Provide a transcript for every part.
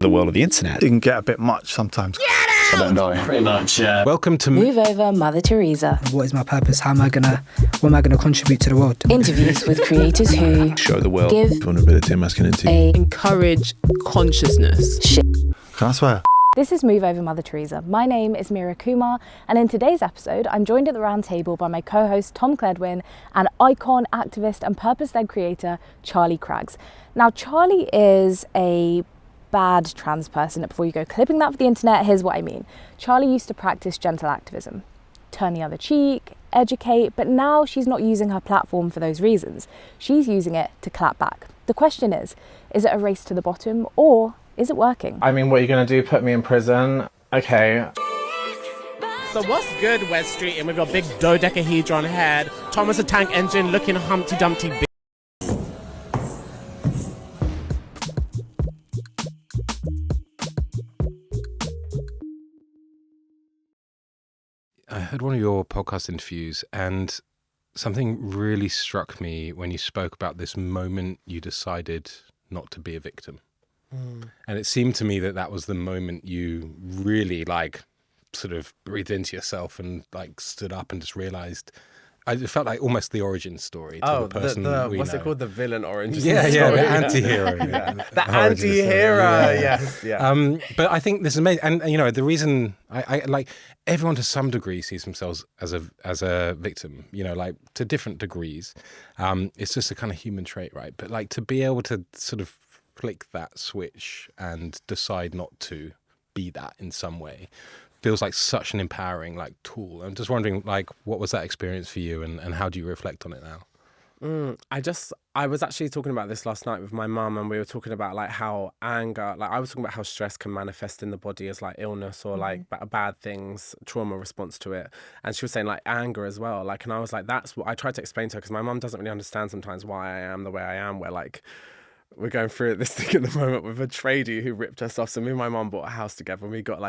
the world of the internet. It can get a bit much sometimes. I don't die. Pretty much, yeah. Welcome to Move Over Mother Teresa. What is my purpose? What am I gonna contribute to the world? Interviews with creators who Show the world give vulnerability and masculinity. Encourage consciousness. Can I swear? This is Move Over Mother Teresa. My name is Mira Kumar, and in today's episode, I'm joined at the round table by my co-host Tom Cledwin and icon, activist and purpose-led creator Charlie Craggs. Now, Charlie is a bad trans person. Before you go clipping that for the internet, here's what I mean. Charlie used to practice gentle activism, turn the other cheek, educate, but now she's not using her platform for those reasons. She's using it to clap back. The question is it a race to the bottom, or is it working? I mean, what are you going to do? Put me in prison? Okay. So what's good, West Street? And we've got big dodecahedron head, Thomas the Tank Engine looking Humpty Dumpty. I heard one of your podcast interviews and something really struck me when you spoke about this moment you decided not to be a victim. And it seemed to me that that was the moment you really sort of breathed into yourself and stood up and just realized. It felt like almost the origin story to the person we what's know. it called? The villain origin Yeah, story. the anti-hero. The anti-hero, yes. Yeah. But I think this is amazing. And the reason I like everyone to some degree sees themselves as a victim, to different degrees. It's just a kind of human trait, right? But to be able to sort of flick that switch and decide not to be that in some way feels like such an empowering tool. I'm just wondering what was that experience for you and how do you reflect on it now? I was actually talking about this last night with my mum, and we were talking about how anger, I was talking about how stress can manifest in the body as illness or bad things, trauma response to it. And she was saying anger as well. And I was that's what I tried to explain to her, because my mum doesn't really understand sometimes why I am the way I am, where we're going through this thing at the moment with a tradie who ripped us off. So me and my mum bought a house together, and we got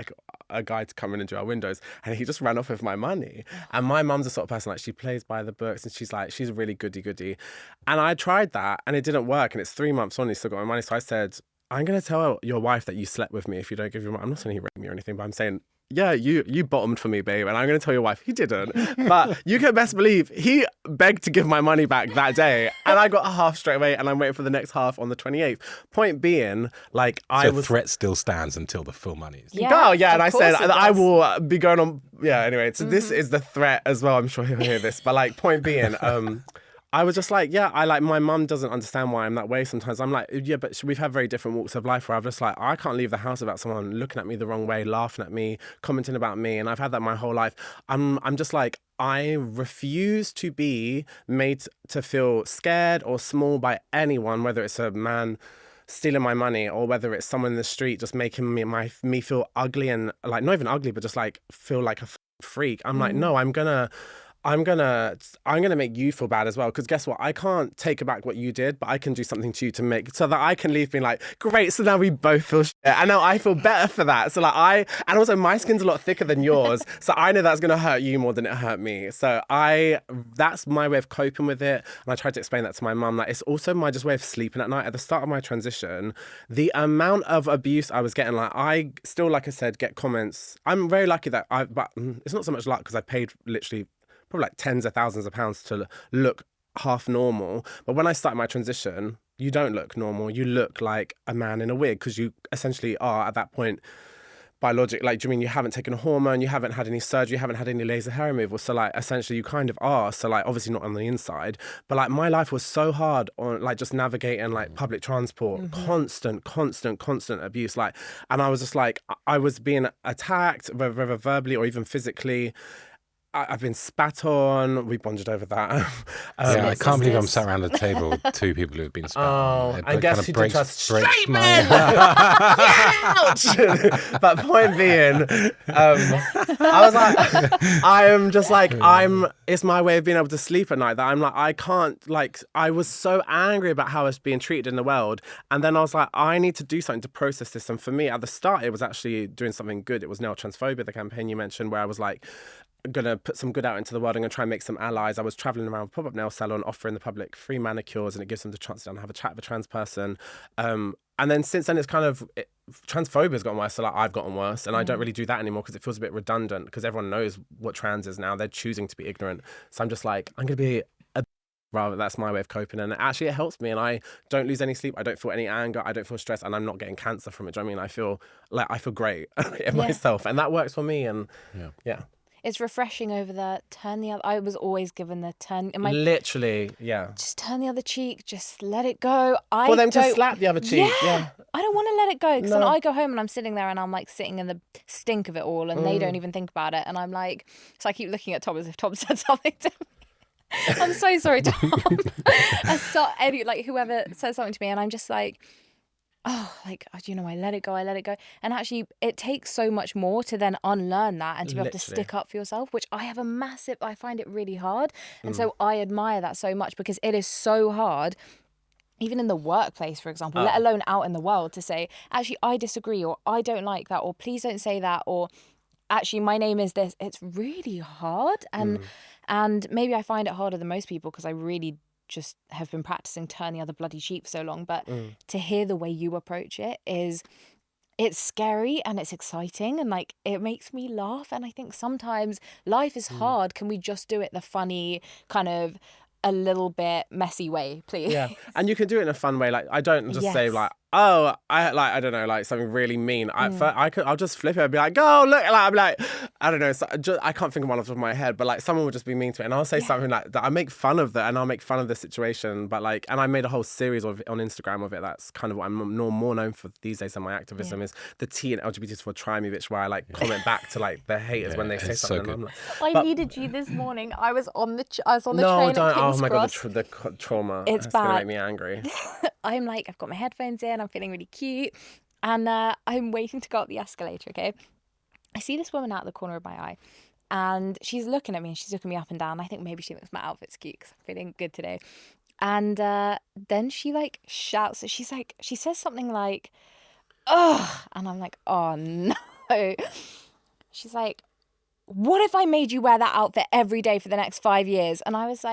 a guy to come in and do our windows, and he just ran off with my money. And my mum's the sort of person she plays by the books, and she's a really goody. And I tried that and it didn't work, and it's 3 months on, he still got my money. So I said, I'm going to tell your wife that you slept with me if you don't give your money. I'm not saying he raped me or anything, but I'm saying, yeah, you bottomed for me, babe. And I'm going to tell your wife he didn't. But you can best believe he begged to give my money back that day. And I got a half straight away, and I'm waiting for the next half on the 28th. Point being, The threat still stands until the full money is. Yeah, and I said, I will be going on. Yeah, anyway, so this is the threat as well. I'm sure he'll hear this. But point being, I was just my mum doesn't understand why I'm that way sometimes. I'm but we've had very different walks of life where I've just I can't leave the house without someone looking at me the wrong way, laughing at me, commenting about me. And I've had that my whole life. I'm just I refuse to be made to feel scared or small by anyone, whether it's a man stealing my money or whether it's someone in the street just making me feel ugly and not even ugly, but just feel like a freak. I'm no, I'm gonna make you feel bad as well, because guess what? I can't take back what you did, but I can do something to you to make so that I can leave being great. So now we both feel shit, and now I feel better for that. So and also my skin's a lot thicker than yours, so I know that's gonna hurt you more than it hurt me. So that's my way of coping with it, and I tried to explain that to my mum. It's also my just way of sleeping at night. At the start of my transition, the amount of abuse I was getting, I still, I said, get comments. I'm very lucky that but it's not so much luck because I paid literally probably tens of thousands of pounds to look half normal. But when I started my transition, you don't look normal. You look like a man in a wig, because you essentially are at that point biologic. Do you mean you haven't taken a hormone, you haven't had any surgery, you haven't had any laser hair removal? So essentially you kind of are. So obviously not on the inside, but my life was so hard on just navigating public transport, constant abuse. And I was just I was being attacked, whether verbally or even physically. I've been spat on. We bonded over that. I can't believe I'm sat around the table with two people who have been spat on. I guess you did trust straight my Ouch! But point being, I was I'm just it's my way of being able to sleep at night, that I'm I can't, I was so angry about how I was being treated in the world. And then I was I need to do something to process this. And for me, at the start, it was actually doing something good. It was now transphobia, the campaign you mentioned, where I was gonna put some good out into the world. I'm gonna try and make some allies. I was traveling around a pop-up nail salon offering the public free manicures, and it gives them the chance to have a chat with a trans person. And then since then, it's kind of transphobia has gotten worse. So like I've gotten worse, and I don't really do that anymore because it feels a bit redundant. Because everyone knows what trans is now. They're choosing to be ignorant. So I'm just like, I'm gonna be rather, that's my way of coping, and actually it helps me, and I don't lose any sleep, I don't feel any anger, I don't feel stress, and I'm not getting cancer from it. Do you know what I mean? I feel great in myself, and that works for me. And yeah. It's refreshing over the turn the other. I was always given the turn. Literally, yeah. Just turn the other cheek. Just let it go. For them to slap the other cheek. Yeah. I don't want to let it go, because then I go home and I'm sitting there and I'm like sitting in the stink of it all, and they don't even think about it, and I'm like, so I keep looking at Tom as if Tom said something to me. I'm so sorry, Tom. Whoever says something to me, and I'm just like, oh, like, you know, I let it go. And actually, it takes so much more to then unlearn that and to be able to stick up for yourself, which I find it really hard. And so I admire that so much, because it is so hard, even in the workplace, for example, let alone out in the world, to say, actually, I disagree, or I don't like that, or please don't say that, or actually, my name is this. It's really hard. And maybe I find it harder than most people, because I really just have been practicing turn the other bloody cheek for so long. But to hear the way you approach it's scary and it's exciting, and like it makes me laugh. And I think sometimes life is hard. Can we just do it the funny, kind of a little bit messy way, please? Yeah, and you can do it in a fun way. Like, I don't just say like, oh, I don't know, like something really mean. I'll just flip it and be like, oh, look, like, I'm like, I don't know, I can't think of one off the top of my head, but like someone would just be mean to me, and I'll say something like that. I make fun of that, and I'll make fun of the situation, but like, and I made a whole series on Instagram of it. That's kind of what I'm more known for these days than my activism is the T and LGBTs for try me, bitch, where I like comment back to like the haters when they say something. So and I'm like, I needed you this morning. I was on the train at don't. King's Oh my God, Cross. the trauma. It's gonna bad. make me angry. I'm like, I've got my headphones in, I'm feeling really cute, and I'm waiting to go up the escalator, okay? I see this woman out of the corner of my eye, and she's looking at me, and she's looking me up and down. I think maybe she thinks my outfit's cute because I'm feeling good today. And then she like shouts, she says something like, ugh, and I'm like, oh no. She's like, what if I made you wear that outfit every day for the next 5 years? And I was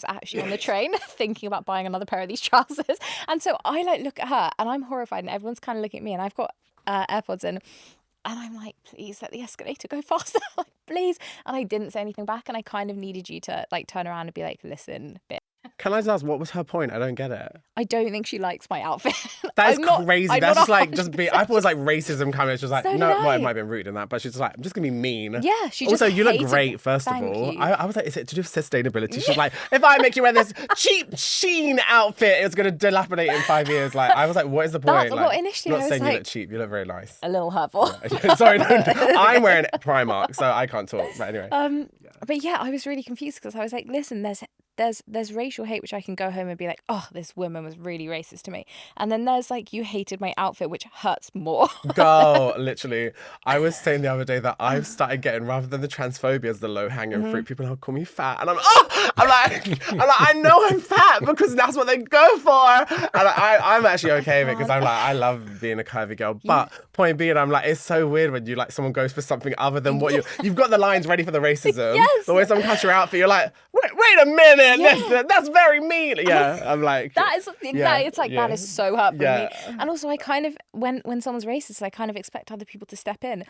actually on the train thinking about buying another pair of these trousers. And so I like look at her and I'm horrified, and everyone's kind of looking at me, and I've got AirPods in, and I'm like, please let the escalator go faster, like, please. And I didn't say anything back, and I kind of needed you to like turn around and be like, listen, bitch. Can I just ask, what was her point? I don't get it. I don't think she likes my outfit. That is crazy. I'm That's not just like, 100% I thought it was like racism coming. She's like, So no, did well, I. it might have been rude in that, but she's just like, I'm just going to be mean. Yeah, she just Also, you look hated great, it. first Thank of all. you. I was like, is it to do with sustainability? She's like, if I make you wear this cheap Sheen outfit, it's going to dilapidate in 5 years. Like, I was like, what is the point? Well, Like, initially I'm I not was saying you like- look cheap. You look very nice. A little hurtful. Sorry, no, I'm wearing Primark, so I can't talk. But anyway. But yeah, I was really confused, because I was like, listen, there's racial hate, which I can go home and be like, oh, this woman was really racist to me. And then there's like, you hated my outfit, which hurts more. Girl, literally. I was saying the other day that I've started getting, rather than the transphobia as the low-hanging fruit, people now call me fat. And I'm like, I know I'm fat because that's what they go for. And I'm actually okay with it, because I'm like, I love being a curvy girl. But point being, I'm like, it's so weird when you like someone goes for something other than what you've got the lines ready for the racism. Yes. But when someone cuts your outfit, you're like, wait a minute, that's very mean. Yeah, I'm like, That is exactly, it's like, that is so hurtful to me. And also, I kind of, when someone's racist, I kind of expect other people to step in.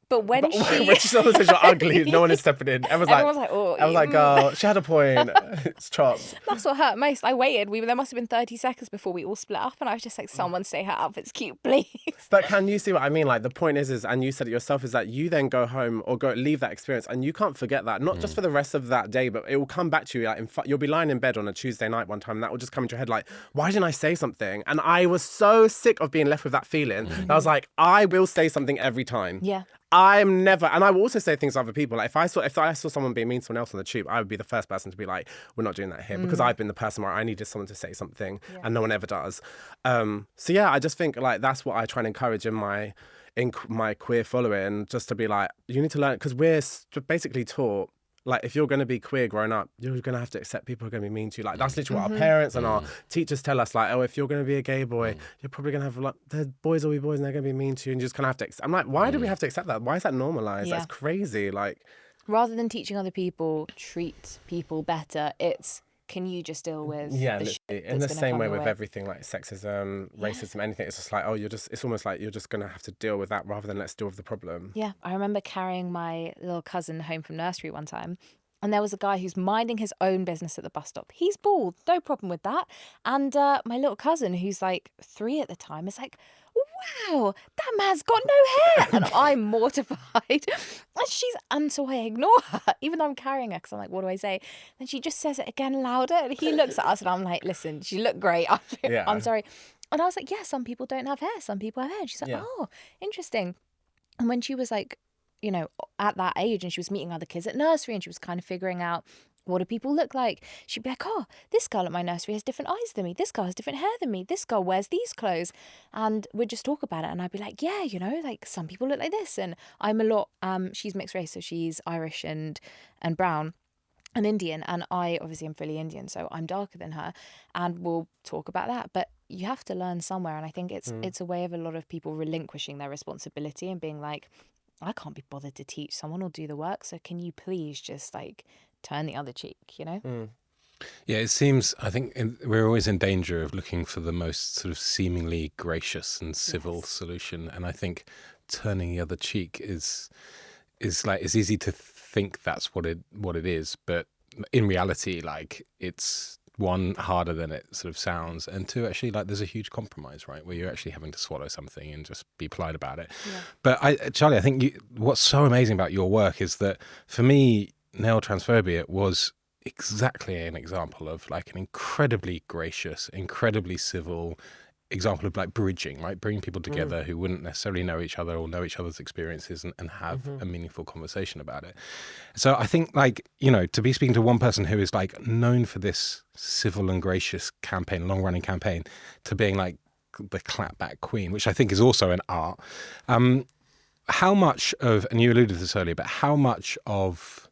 But when someone says you're ugly, no one is stepping in. Everyone's like, oh, I was like, oh, she had a point. It's chopped. that's what hurt most. I waited. There must have been 30 seconds before we all split up, and I was just like, someone say her outfit's cute, please. But can you see what I mean? Like, the point is, and you said it yourself, is that you then go home or leave that experience, and you can't forget that, not just for the rest of that day, but it will come back to you. Like, you'll be lying in bed on a Tuesday night one time, and that will just come into your head like, why didn't I say something? And I was so sick of being left with that feeling. I was like, I will say something every time. Yeah. I'm never, and I will also say things to other people. Like, if I saw someone being mean to someone else on the tube, I would be the first person to be like, we're not doing that here, because I've been the person where I needed someone to say something, and no one ever does. So yeah, I just think like that's what I try and encourage in my queer following, just to be like, you need to learn, because we're basically taught Like, if you're going to be queer growing up, you're going to have to accept people who are going to be mean to you. Like, that's literally what our parents and our teachers tell us. Like, oh, if you're going to be a gay boy, you're probably going to have, like, the boys will be boys and they're going to be mean to you. And you just kind of have to I'm like, why do we have to accept that? Why is that normalized? Yeah. That's crazy. Like, Rather than teaching other people, treat people better, it's, can you just deal with the shit in that's the gonna same come way your with everything, like sexism, racism, anything. It's just like, oh, it's almost like you're just going to have to deal with that rather than let's deal with the problem. Yeah, I remember carrying my little cousin home from nursery one time, and there was a guy who's minding his own business at the bus stop. He's bald, no problem with that. And my little cousin, who's like 3 at the time, is like, wow, that man's got no hair. And I'm mortified. And so I ignore her, even though I'm carrying her, because I'm like, what do I say? Then she just says it again louder. And he looks at us and I'm like, listen, she looked great. I'm sorry. And I was like, yeah, some people don't have hair. Some people have hair. And she's like, oh, interesting. And when she was like, you know, at that age and she was meeting other kids at nursery and she was kind of figuring out, what do people look like? She'd be like, oh, this girl at my nursery has different eyes than me. This girl has different hair than me. This girl wears these clothes. And we'd just talk about it. And I'd be like, yeah, you know, like some people look like this. And I'm a lot, she's mixed race. So she's Irish and brown and Indian. And I obviously am fully Indian. So I'm darker than her. And we'll talk about that. But you have to learn somewhere. And I think it's a way of a lot of people relinquishing their responsibility and being like, I can't be bothered to teach. Someone will do the work. So can you please just like turn the other cheek, you know? Yeah, it seems, I think we're always in danger of looking for the most sort of seemingly gracious and civil solution. And I think turning the other cheek is like, it's easy to think that's what it is. But in reality, like, it's one, harder than it sort of sounds, and two, actually, like, there's a huge compromise, right, where you're actually having to swallow something and just be polite about it. Yeah. But Charlie, I think what's so amazing about your work is that for me, Nail Transphobia was exactly an example of like an incredibly gracious, incredibly civil example of like bridging, right? Bringing people together who wouldn't necessarily know each other or know each other's experiences and have a meaningful conversation about it. So I think, like, you know, to be speaking to one person who is like known for this civil and gracious campaign, long running campaign, to being like the clapback queen, which I think is also an art. How much of, and you alluded to this earlier, but how much of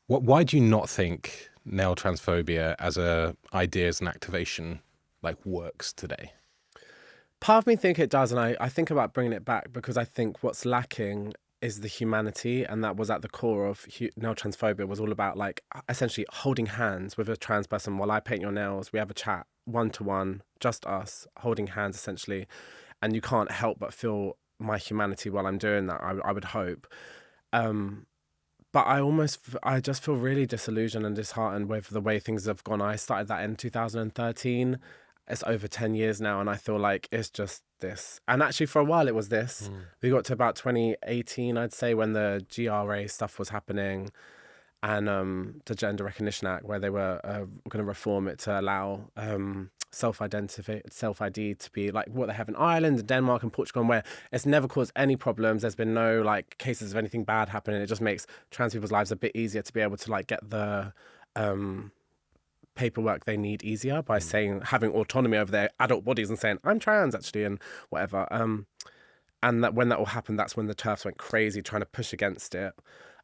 why do you not think Nail Transphobia as a idea, as an activation, like, works today? Part of me think it does, and I think about bringing it back because I think what's lacking is the humanity, and that was at the core of Nail Transphobia, was all about like essentially holding hands with a trans person while I paint your nails. We have a chat, 1-to-1, just us, holding hands essentially, and you can't help but feel my humanity while I'm doing that, I would hope. But I just feel really disillusioned and disheartened with the way things have gone. I started that in 2013. It's over 10 years now, and I feel like it's just this. And actually, for a while, it was this. We got to about 2018, I'd say, when the GRA stuff was happening, and the Gender Recognition Act, where they were going to reform it to allow self-ID to be like what they have in Ireland and Denmark and Portugal, where it's never caused any problems. There's been no like cases of anything bad happening. It just makes trans people's lives a bit easier to be able to like get the paperwork they need easier by having autonomy over their adult bodies and saying, I'm trans actually, and whatever. And that when that all happened, that's when the TERFs went crazy trying to push against it.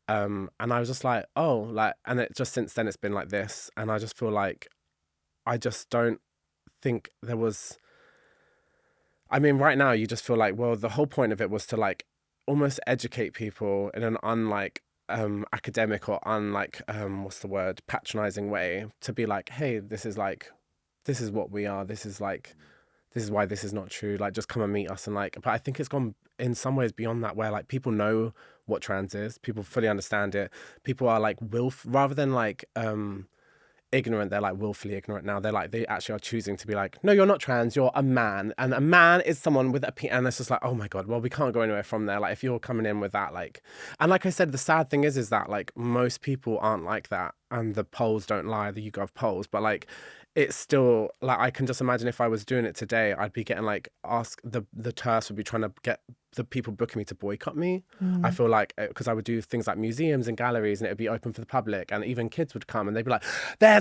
And I was just like, oh, like, and it just since then it's been like this. And I just feel like I just don't think there was, I mean, right now you just feel like, well, the whole point of it was to like almost educate people in an unlike academic or unlike what's the word, patronizing way, to be like, hey, this is what we are, this is why this is not true, like just come and meet us. And like, but I think it's gone in some ways beyond that, where like people know what trans is, people fully understand it, people are like rather than like ignorant, they're like willfully ignorant now. They're like, they actually are choosing to be like, no, you're not trans, you're a man, and a man is someone with a and it's just like, oh my god, well, we can't go anywhere from there. Like, if you're coming in with that, like, and like I said, the sad thing is that like most people aren't like that, and the polls don't lie, the YouGov polls, but like it's still like, I can just imagine if I was doing it today, I'd be getting like the TERFs would be trying to get the people booking me to boycott me. I feel like, because I would do things like museums and galleries and it would be open for the public and even kids would come and they'd be like, they're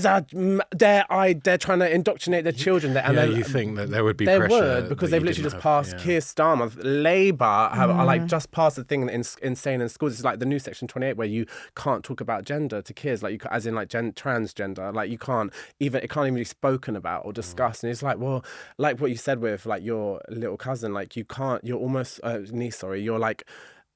trying to indoctrinate their children. And you think that there would be they pressure? would, because they've literally just passed Keir Starmer. Labour are like just passed the thing insane in schools. It's like the new Section 28 where you can't talk about gender to kids, like as in like transgender, like it can't even be spoken about or discussed. And it's like, well, like what you said with like your little cousin, like you're almost niece, sorry, you're like,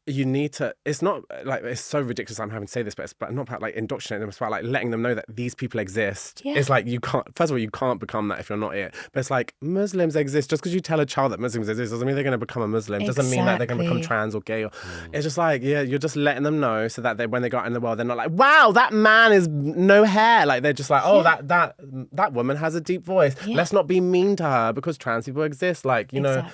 you need to, it's not like, it's so ridiculous I'm having to say this, but it's not about like indoctrinating them, it's about like letting them know that these people exist. It's like, you can't, first of all, you can't become that if you're not it, but it's like, Muslims exist. Just because you tell a child that Muslims exist doesn't mean they're going to become a Muslim. Doesn't mean that they're going to become trans or gay. It's just like, yeah, you're just letting them know so that when they go out in the world, they're not like, wow, that man is no hair. Like, they're just like, oh, that woman has a deep voice. Let's not be mean to her because trans people exist. Like, you know,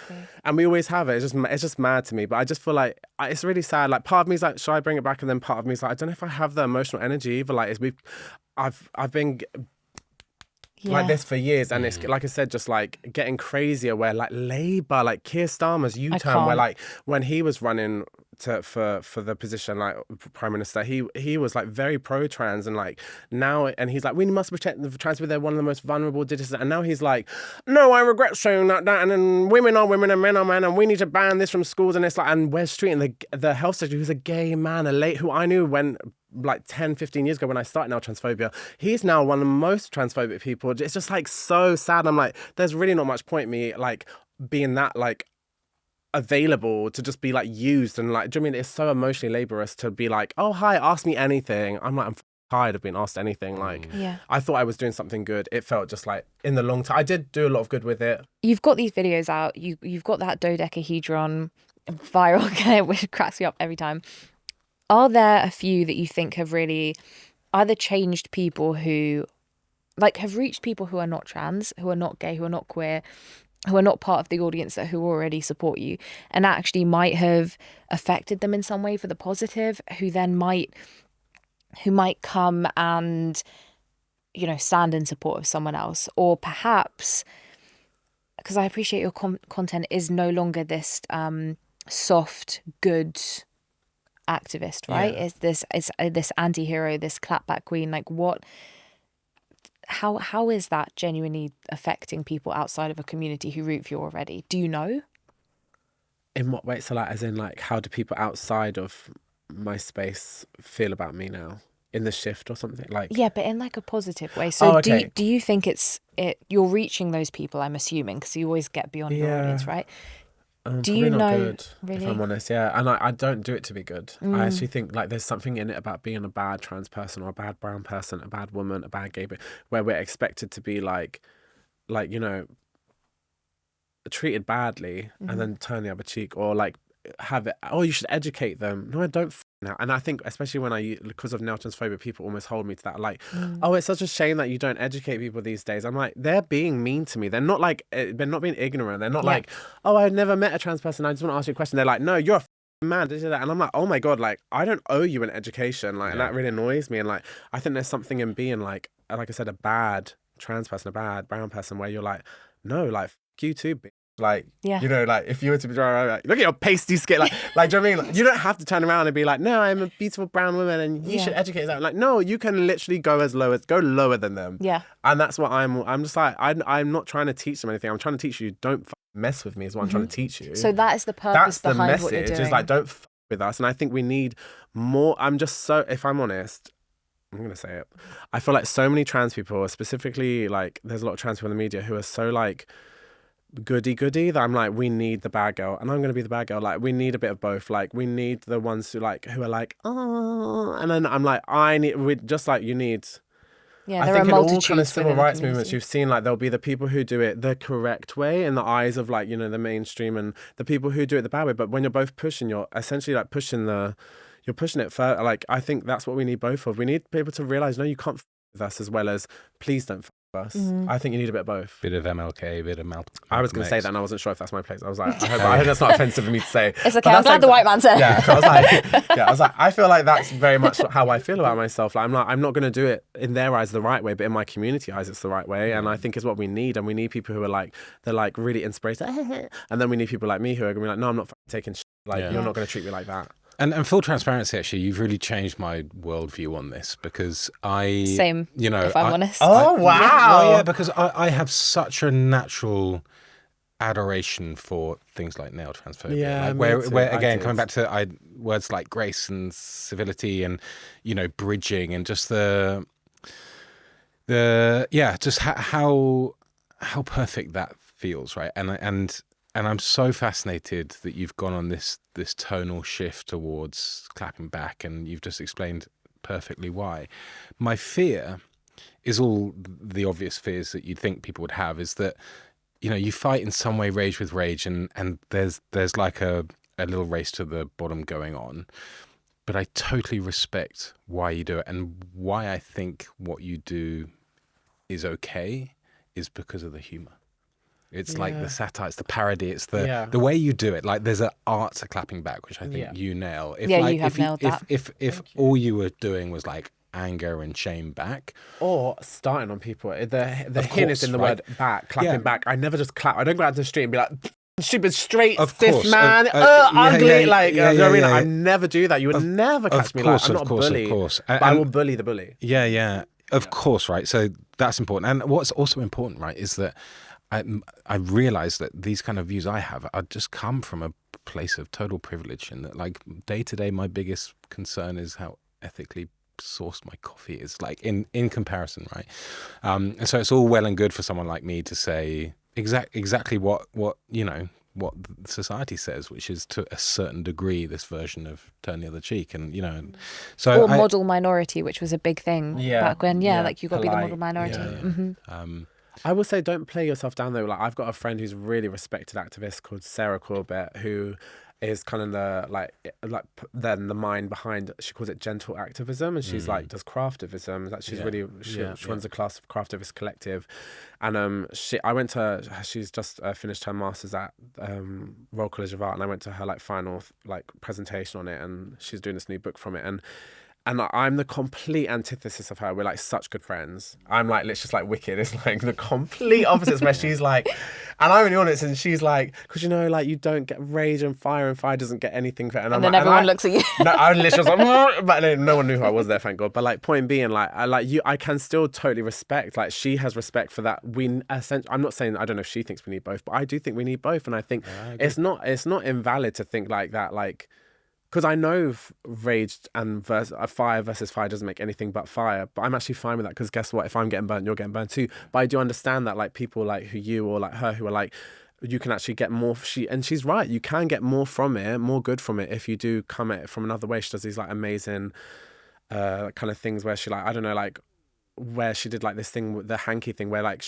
and we always have it. It's just mad to me. But I just feel like it's really sad. Like, part of me is like, should I bring it back? And then part of me is like, I don't know if I have the emotional energy either. Like, I've been like this for years, and it's like I said, just like getting crazier. Where like Labour, like Keir Starmer's U-turn, where like when he was running for the position like Prime Minister, he was like very pro-trans, and like now, and he's like, we must protect the trans people, they're one of the most vulnerable citizens, and now he's like, no, I regret saying that, and then women are women and men are men, and we need to ban this from schools. And it's like, and Wes Street and the health secretary, who's a gay man, who I knew when like 10, 15 years ago when I started Now Transphobia, he's now one of the most transphobic people. It's just like so sad. I'm like, there's really not much point me like being that like available to just be like used, and like, do you know what I mean? It's so emotionally laborious to be like, oh hi, ask me anything. I'm like, I'm tired of being asked anything. Like, I thought I was doing something good. It felt just like in the long time I did do a lot of good with it. You've got these videos out, you've got that dodecahedron viral, which cracks me up every time. Are there a few that you think have really either changed people who like have reached people who are not trans, who are not gay, who are not queer, who are not part of the audience who already support you, and actually might have affected them in some way for the positive, who might come and, you know, stand in support of someone else? Or perhaps, because I appreciate your content is no longer this soft, good activist, right? It's this anti-hero, this clapback queen. Like, what, how is that genuinely affecting people outside of a community who root for you already? Do you know? In what way? So like, as in like, how do people outside of my space feel about me now in the shift or something? Like, yeah, but in like a positive way. So do you think you're reaching those people, I'm assuming, because you always get beyond your audience, right? Do you know? Good, really? If I'm honest, and I don't do it to be good. I actually think like there's something in it about being a bad trans person or a bad brown person, a bad woman, a bad gay, where we're expected to be like you know, treated badly and then turn the other cheek, or like have it. Oh, you should educate them. No, I don't. Now, and I think especially when because of Now Transphobia, people almost hold me to that. Like, oh, it's such a shame that you don't educate people these days. I'm like, they're being mean to me. They're not like, they're not being ignorant. They're not like, oh, I've never met a trans person, I just want to ask you a question. They're like, no, you're a man. And I'm like, oh my God, like, I don't owe you an education. Like, and that really annoys me. And like, I think there's something in being like I said, a bad trans person, a bad brown person, where you're like, no, like, f you too, bitch. Like, you know, like if you were to be like, look at your pasty skin, like do you know what I mean? Like, you don't have to turn around and be like, no, I'm a beautiful brown woman and you should educate yourself. Like, no, you can literally go lower than them. Yeah. And that's what I'm just like, I'm not trying to teach them anything. I'm trying to teach you, don't mess with me is what I'm trying to teach you. So that is the purpose behind message, what you're doing. Is like, don't f with us. And I think we need more. I'm just so, if I'm honest, I'm going to say it. I feel like so many trans people, specifically like there's a lot of trans people in the media who are so like, goody that I'm like, we need the bad girl, and I'm gonna be the bad girl. Like, we need a bit of both. Like, we need the ones who are like, oh, and then I'm like, we just like, you need. Yeah, I think in all kind of civil rights movements, you've seen like there'll be the people who do it the correct way in the eyes of like, you know, the mainstream, and the people who do it the bad way. But when you're both pushing, you're essentially like you're pushing it further. Like, I think that's what we need both of. We need people to realize, no, you can't f with us, as well as please don't f us. I think you need a bit of both. Bit of MLK, bit of Malcolm. I was going to say that and I wasn't sure if that's my place. I was like, I hope that's not offensive for me to say. It's okay. I'm glad the white man said. Yeah, I was like, I feel like that's very much how I feel about myself. Like, I'm not going to do it in their eyes the right way, but in my community eyes, it's the right way. And I think it's what we need. And we need people who are like, they're like really inspirational. And then we need people like me who are going to be like, no, I'm not taking shit. Like, you're not going to treat me like that. And full transparency, actually, you've really changed my worldview on this because Same, you know, if I'm honest. Oh, wow. Yeah, because I have such a natural adoration for things like nail transphobia. Yeah, like where again, coming back to words like grace and civility and, you know, bridging and just just how perfect that feels, right? And I'm so fascinated that you've gone on this tonal shift towards clapping back, and you've just explained perfectly why. My fear is all the obvious fears that you'd think people would have, is that, you know, you fight in some way rage with rage, and there's like a little race to the bottom going on. But I totally respect why you do it, and why I think what you do is okay is because of the humor. It's like the satire, it's the parody, it's the way you do it. Like, there's an art to clapping back, which I think you nail. If, you have nailed that. If all you were doing was like anger and shame back, or starting on people, the hint is in the word back, clapping back. I never just clap. I don't go out to the street and be like, stupid straight cis man, ugly. You know what I mean? I never do that. You would never catch me like, I'm not a bully. Of course. But I will bully the bully. Yeah. Of course, right? So that's important. And what's also important, right, is that I realize that these kind of views I have are just come from a place of total privilege, and that, like, day to day, my biggest concern is how ethically sourced my coffee is, like, in comparison, right? And so it's all well and good for someone like me to say exactly what you know, what society says, which is, to a certain degree, this version of turn the other cheek, and, you know, so or model minority, which was a big thing back when. Like, you got to be the model minority. I will say, don't play yourself down though. Like, I've got a friend who's a really respected activist called Sarah Corbett, who is kind of the mind behind, she calls it gentle activism, and she's like does craftivism. That she's really she runs a class of craftivist collective, and she's just finished her masters at Royal College of Art, and I went to her like final like presentation on it, and she's doing this new book from it, and I'm the complete antithesis of her. We're like such good friends. I'm like, it's just like Wicked. It's like the complete opposites, where she's like, and I'm in the audience and she's like, because, you know, like, you don't get rage and fire doesn't get anything. And then like, everyone looks at you. No, I literally was like, but no one knew who I was there, thank God. But like, point being, like, I can still totally respect, like, she has respect for that. I'm not saying, I don't know if she thinks we need both, but I do think we need both. And I think it's not invalid to think like that, like, because I know rage and fire versus fire doesn't make anything but fire, but I'm actually fine with that, because guess what? If I'm getting burnt, you're getting burnt too. But I do understand that, like, people like you or like her who are like, you can actually get more. And she's right. You can get more from it, more good from it, if you do come at it from another way. She does these like amazing kind of things where she, like, I don't know, like, where she did like this thing with the hanky thing, where like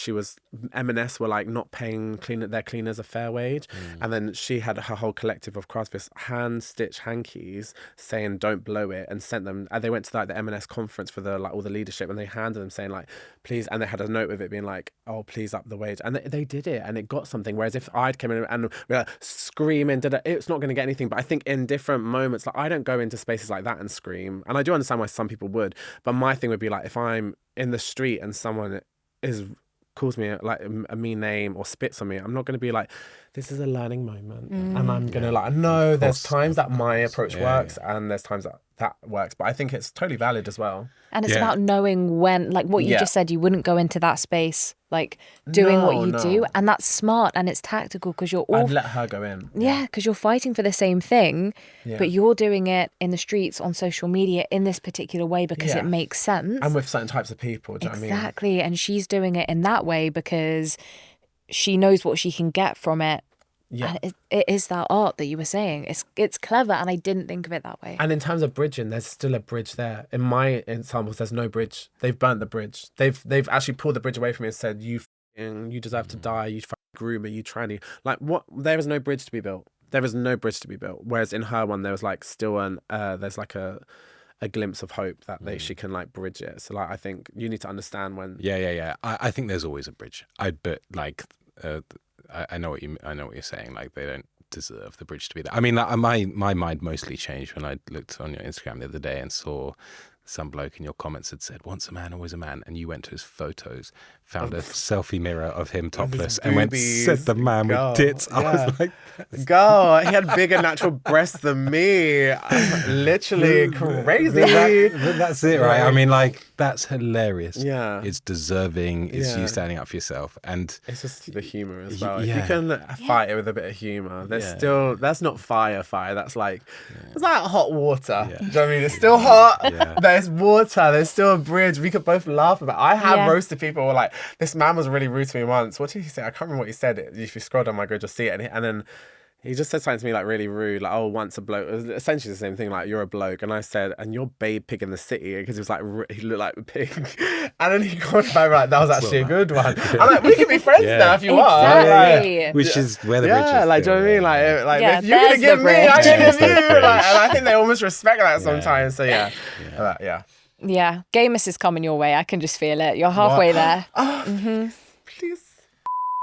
M&S were like not paying their cleaners a fair wage, and then she had her whole collective of craftists hand stitch hankies saying don't blow it, and sent them, and they went to like the M&S conference for the like all the leadership, and they handed them saying like, please, and they had a note with it being like, oh, please up the wage, and they did it, and it got something. Whereas if I'd come in and we were like, screaming, it's not going to get anything. But I think in different moments, like, I don't go into spaces like that and scream, and I do understand why some people would, but my thing would be like, if I'm in the street and someone calls me like a mean name or spits on me, I'm not going to be like, this is a learning moment, and I'm going to like, no, there's times that my approach works, and there's times that works, but I think it's totally valid as well. And it's about knowing when, like what you just said, you wouldn't go into that space like doing what you do, and that's smart and it's tactical, because you're all, I'd let her go in. Because you're fighting for the same thing, but you're doing it in the streets, on social media, in this particular way because it makes sense, and with certain types of people. Do you know what I mean? Exactly. And she's doing it in that way because she knows what she can get from it. And it is that art that you were saying. It's clever, and I didn't think of it that way. And in terms of bridging, there's still a bridge there. In my examples, there's no bridge. They've burnt the bridge. They've actually pulled the bridge away from me and said, you deserve to die, you groomer, you tranny. Like, what? There is no bridge to be built. There is no bridge to be built. Whereas in her one, there was like still there's like a a glimpse of hope that she can like bridge it. So like I think you need to understand when. Yeah. I think there's always a bridge. I know what you're saying. Like they don't deserve the bridge to be there. I mean, my mind mostly changed when I looked on your Instagram the other day and saw some bloke in your comments had said, once a man, always a man. And you went to his photos, found a selfie mirror of him topless and went, said the man with tits. I was like, God, he had bigger natural breasts than me. I'm literally crazy. But that's it, right? I mean, like, that's hilarious. Yeah. It's deserving. It's you standing up for yourself. And it's just the humour as well. Yeah. If you can fight it with a bit of humour, that's not fire. That's like, it's like hot water. Do you know what I mean? It's still hot. There's water. There's still a bridge. We could both laugh about it. I have roasted people who were like, this man was really rude to me once. What did he say? I can't remember what he said. If you scroll down my grid, you'll see it. And then he just said something to me like really rude, like, oh, once a bloke. It was essentially the same thing, like, you're a bloke. And I said, and you're babe pig in the city, because he was like, he looked like a pig. And then he called back, right, that was actually a good one. I'm like, we can be friends now if you want. Like, which is where the bridge is. Yeah, like, do you know what I mean? Like if you're going to give me, I'm going to give you. And I think they almost respect that sometimes. So yeah. Yeah, gay miss is coming your way. I can just feel it. You're halfway there. Please.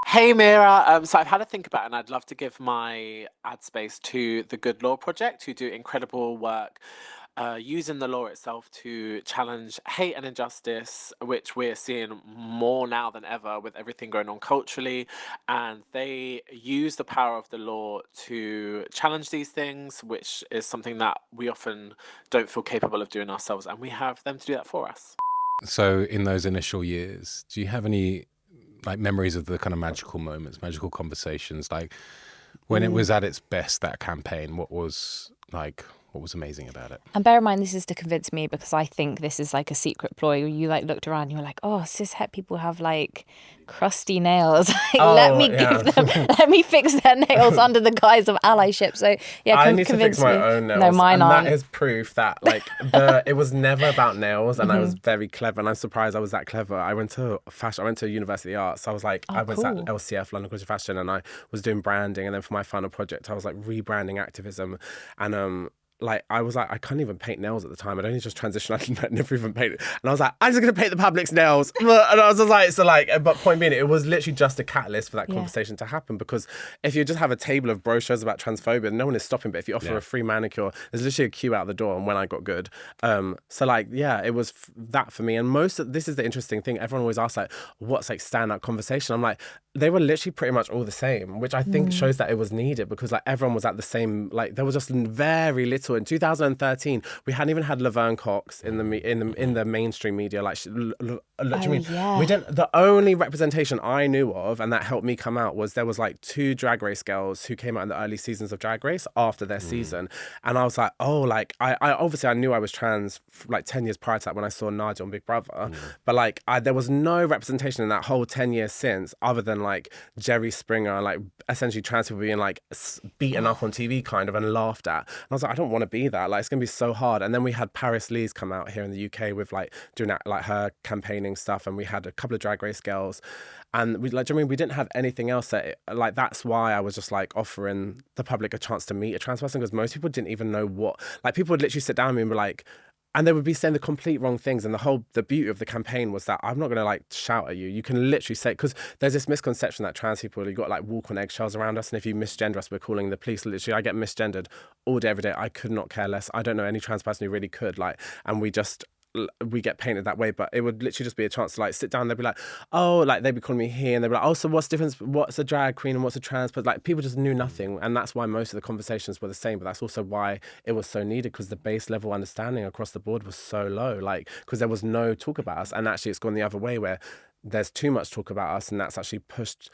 Hey Mira, so I've had a think about it and I'd love to give my ad space to the Good Law Project, who do incredible work using the law itself to challenge hate and injustice, which we're seeing more now than ever with everything going on culturally. And they use the power of the law to challenge these things, which is something that we often don't feel capable of doing ourselves. And we have them to do that for us. So in those initial years, do you have any like memories of the kind of magical moments, magical conversations, like when it was at its best, that campaign? What was amazing about it? And bear in mind, this is to convince me, because I think this is like a secret ploy. You like looked around and you were like, oh, cis-het people have like crusty nails. Let me fix their nails under the guise of allyship. So yeah, I need to fix my own nails. No, mine aren't. That is proof that like it was never about nails, and I was very clever, and I'm surprised I was that clever. I went to fashion. I went to University of Arts. So I was like, I went to LCF, London College of Fashion, and I was doing branding, and then for my final project, I was like rebranding activism, and like I was like, I couldn't even paint nails at the time. I'd only just transitioned. I'd never even painted. And I was like, I'm just going to paint the public's nails. And I was just like, so like, but point being, it was literally just a catalyst for that conversation to happen. Because if you just have a table of brochures about transphobia, no one is stopping. But if you offer a free manicure, there's literally a queue out the door. And when I got good. So like, yeah, it was that for me. And this is the interesting thing. Everyone always asks like, what's like standout conversation? I'm like, they were literally pretty much all the same, which I think shows that it was needed, because like everyone was at the same, like there was just very little. In 2013, we hadn't even had Laverne Cox in the mainstream media. Like literally, we didn't. The only representation I knew of, and that helped me come out, was there was like 2 Drag Race girls who came out in the early seasons of Drag Race after their season, and I was like, oh, like I obviously I knew I was trans like 10 years prior to that when I saw Nadia on Big Brother, but like there was no representation in that whole 10 years since, other than like Jerry Springer, like essentially trans people being like beaten up on TV kind of and laughed at. And I was like, I don't want to be that. Like it's gonna be so hard. And then we had Paris Lees come out here in the UK with like doing that, like her campaigning stuff, and we had a couple of Drag Race girls, and we like, do you know what I mean, we didn't have anything else that like, that's why I was just like offering the public a chance to meet a trans person, because most people didn't even know what, like people would literally sit down with me and be like, and they would be saying the complete wrong things. And the beauty of the campaign was that I'm not going to like shout at you. You can literally say, because there's this misconception that trans people, you've got like walk on eggshells around us. And if you misgender us, we're calling the police. Literally, I get misgendered all day, every day. I could not care less. I don't know any trans person who really could. Like, and we get painted that way, but it would literally just be a chance to like sit down. They'd be like, oh, like they'd be calling me here, and they'd be like, oh, so what's the difference? What's a drag queen and what's a trans? But like people just knew nothing, and that's why most of the conversations were the same. But that's also why it was so needed, because the base level understanding across the board was so low. Like because there was no talk about us, and actually it's gone the other way where there's too much talk about us, and that's actually pushed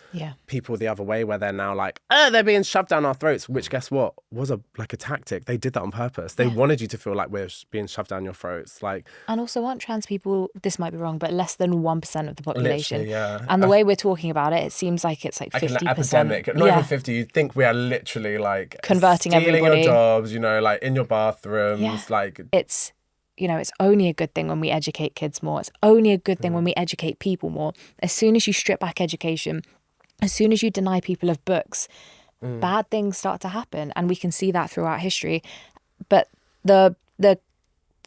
people the other way, where they're now like, they're being shoved down our throats, which guess what was a tactic. They did that on purpose. They wanted you to feel like we're being shoved down your throats. Like, and also aren't trans people, this might be wrong, but less than 1% of the population. Yeah. And the way we're talking about it seems like it's like 50%. Epidemic. Not even 50. You'd think we are literally like converting stealing everybody. Your jobs, you know, like in your bathrooms, like it's, you know, it's only a good thing when we educate kids more. It's only a good thing when we educate people more. As soon as you strip back education, as soon as you deny people of books, bad things start to happen. And we can see that throughout history. But the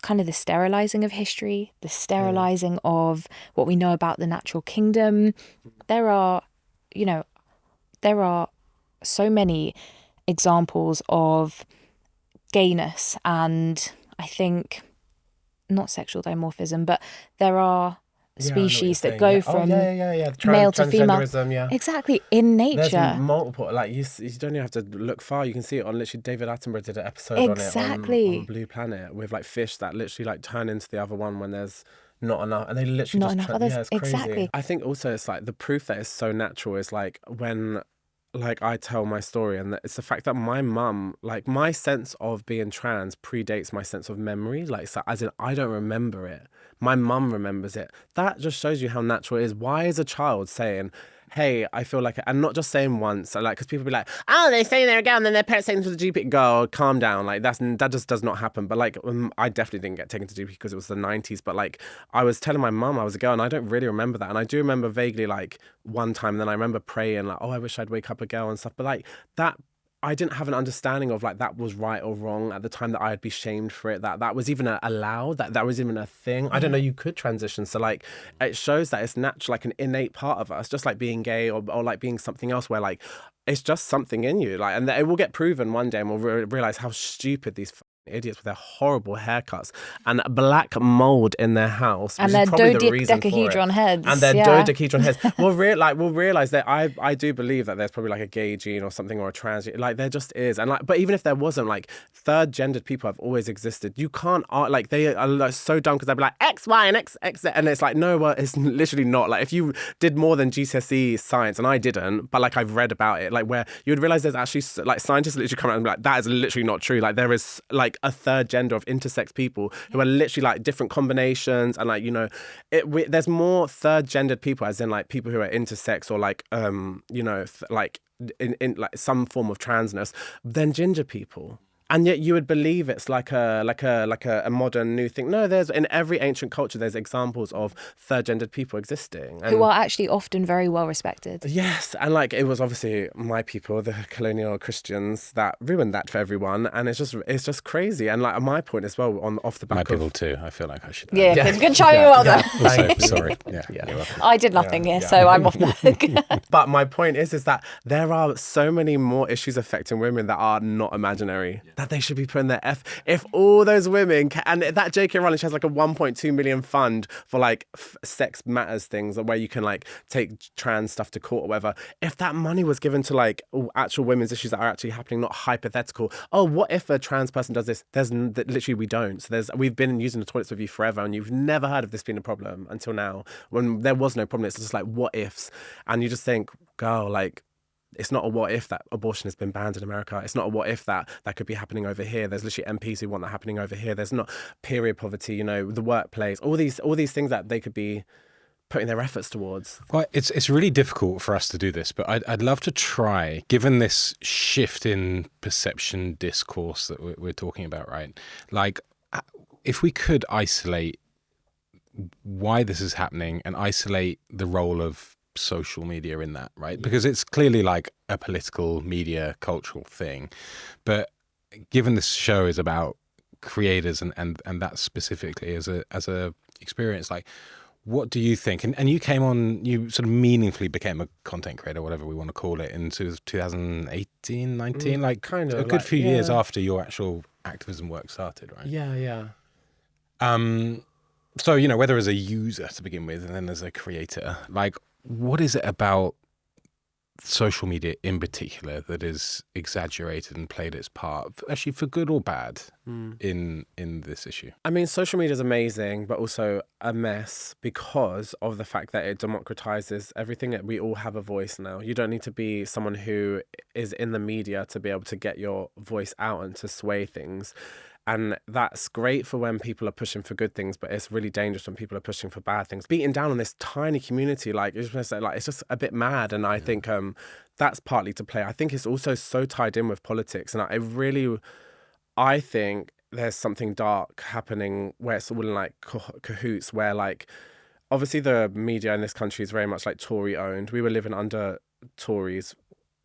kind of the sterilizing of history, the sterilizing of what we know about the natural kingdom. There are so many examples of gayness and I think not sexual dimorphism, but there are species that go from male to female. Transgenderism, Exactly, in nature. There's multiple, like you don't even have to look far. You can see it on literally David Attenborough did an episode on it on Blue Planet with like fish that literally like turn into the other one when there's not enough, and they literally Not just enough others. yeah, it's crazy. Exactly. I think also it's like the proof that it's so natural is like when like I tell my story, and it's the fact that my mum, like my sense of being trans predates my sense of memory, like so as in I don't remember it, my mum remembers it. That just shows you how natural it is. Why is a child saying, hey, I feel like, and not just saying once, like, because people be like, oh, they say they're a girl, and then their parents take them to the GP. Girl, calm down. Like, that just does not happen. But like, I definitely didn't get taken to GP because it was the 90s. But like, I was telling my mum I was a girl, and I don't really remember that. And I do remember vaguely like one time, and then I remember praying like, oh, I wish I'd wake up a girl and stuff. But like that, I didn't have an understanding of like that was right or wrong at the time, that I'd be shamed for it, that was even allowed, that was even a thing. I don't know you could transition. So like it shows that it's natural, like an innate part of us, just like being gay or like being something else where like it's just something in you. Like, and it will get proven one day, and we'll realize how stupid these idiots with their horrible haircuts and black mold in their house, and their dodecahedron heads, and their dodecahedron heads. We'll realize that I do believe that there's probably like a gay gene or something, or a trans gene. Like there just is. And like, but even if there wasn't, like third gendered people have always existed. You can't like they are like so dumb because they'll be like X, Y, and X, and it's like no, well, it's literally not. Like if you did more than GCSE science, and I didn't, but like I've read about it, like where you would realize there's actually like scientists literally come out and be like that is literally not true. Like there is like a third gender of intersex people who are literally like different combinations, and like, you know, there's more third gendered people, as in like people who are intersex or like you know, like in like some form of transness, than ginger people. And yet you would believe it's like a modern new thing. No, there's in every ancient culture there's examples of third gendered people existing, and who are actually often very well respected. Yes, and like it was obviously my people, the colonial Christians, that ruined that for everyone, and it's just crazy. And like my point as well, off the back My of people too. I feel like I should. Yeah, good Charlie, well done. Also, sorry. Yeah. I did nothing here, so I'm off the hook. But my point is that there are so many more issues affecting women that are not imaginary, that they should be putting their if all those women and that J.K. Rowling, she has like a 1.2 million fund for like sex matters things, where you can like take trans stuff to court or whatever. If that money was given to like actual women's issues that are actually happening, not hypothetical, oh, what if a trans person does this? Literally we don't. So we've been using the toilets with you forever, and you've never heard of this being a problem until now, when there was no problem. It's just like what ifs, and you just think, girl, like, it's not a what if that abortion has been banned in America. It's not a what if that could be happening over here. There's literally MPs who want that happening over here. There's not period poverty, you know, the workplace, all these things that they could be putting their efforts towards. Well, it's really difficult for us to do this, but I'd love to try, given this shift in perception discourse that we're talking about, right? Like, if we could isolate why this is happening and isolate the role of social media in that, right? Because it's clearly like a political media cultural thing, but given this show is about creators and that specifically as a experience, like, what do you think? And you came on, you sort of meaningfully became a content creator, whatever we want to call it, in 2018, 19, like kind of a good few years after your actual activism work started, right? Yeah. So, you know, whether as a user to begin with and then as a creator, like, what is it about social media in particular that is exaggerated and played its part, actually for good or bad, in this issue? I mean, social media is amazing, but also a mess because of the fact that it democratizes everything. We all have a voice now. You don't need to be someone who is in the media to be able to get your voice out and to sway things. And that's great for when people are pushing for good things, but it's really dangerous when people are pushing for bad things. Beating down on this tiny community, like, it's just a bit mad. And I think that's partly to play. I think it's also so tied in with politics. And I think there's something dark happening where it's all in like cahoots, where like, obviously the media in this country is very much like Tory owned. We were living under Tories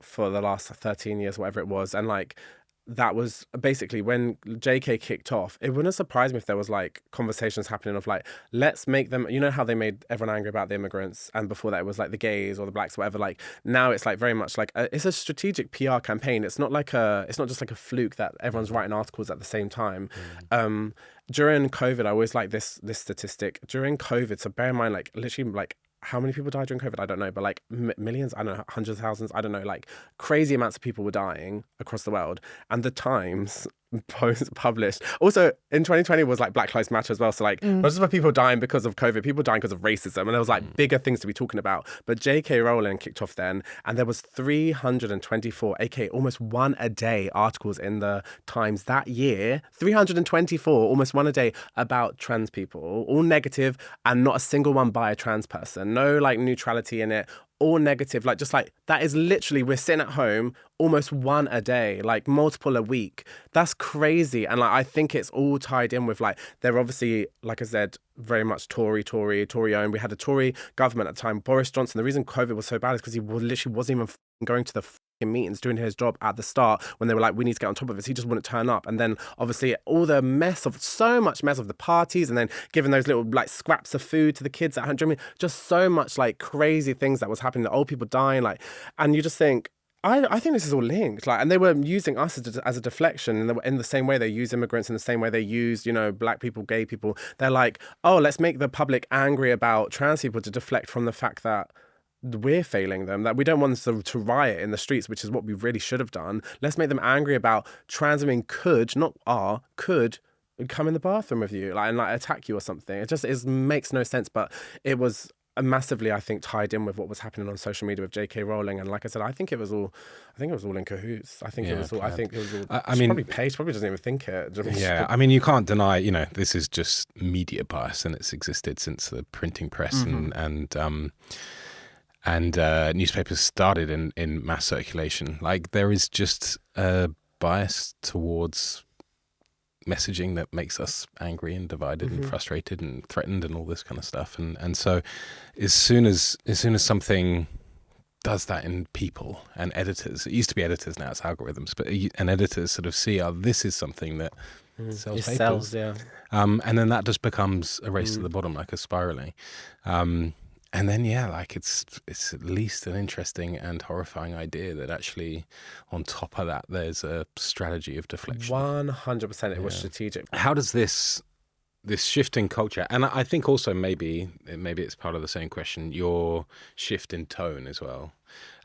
for the last 13 years, whatever it was. And like, that was basically when JK kicked off. It wouldn't surprise me if there was like conversations happening of like, let's make them, you know how they made everyone angry about the immigrants, and before that it was like the gays or the blacks, whatever. Like now it's like very much like it's a strategic PR campaign. It's not just like a fluke that everyone's writing articles at the same time. During COVID, I always like this statistic. During COVID, so bear in mind, like literally like how many people died during COVID? I don't know, but like millions, I don't know, hundreds of thousands, I don't know, like crazy amounts of people were dying across the world. And the Times published, also in 2020 was like Black Lives Matter as well. So like, not just about people dying because of COVID, people dying because of racism. And there was like bigger things to be talking about. But J.K. Rowling kicked off then, and there was 324, aka almost one a day, articles in the Times that year. 324, almost one a day, about trans people, all negative, and not a single one by a trans person. No like neutrality in it. All negative, like just like that is literally, we're sitting at home, almost one a day, like multiple a week. That's crazy. And like I think it's all tied in with like, they're obviously, like I said, very much Tory owned. We had a Tory government at the time. Boris Johnson, the reason COVID was so bad is because he literally wasn't even going to the meetings, doing his job at the start when they were like, we need to get on top of this. He just wouldn't turn up. And then obviously all the so much mess of the parties, and then giving those little like scraps of food to the kids at home. Do you know what I mean? Just so much like crazy things that was happening, the old people dying, like, and you just think, I think this is all linked, like, and they were using us as a deflection in the same way they use immigrants, in the same way they use, you know, black people, gay people. They're like, oh, let's make the public angry about trans people to deflect from the fact that we're failing them, that we don't want them to riot in the streets, which is what we really should have done. Let's make them angry about trans women could come in the bathroom with you, like, and like attack you or something. It just makes no sense. But it was massively, I think, tied in with what was happening on social media with J.K. Rowling. And like I said, I think it was all in cahoots. I think it was all. I mean, she probably doesn't even think it. Yeah, I mean, you can't deny, you know, this is just media bias, and it's existed since the printing press and newspapers started in mass circulation. Like there is just a bias towards messaging that makes us angry and divided and frustrated and threatened and all this kind of stuff. And so as soon as something does that in people and editors, it used to be editors, now it's algorithms, but and editors sort of see, oh, this is something that sells papers. And then that just becomes a race to the bottom, like a spiraling. And then, yeah, like it's at least an interesting and horrifying idea that actually on top of that, there's a strategy of deflection. 100% it was strategic. How does this shift in culture, and I think also maybe it's part of the same question, your shift in tone as well.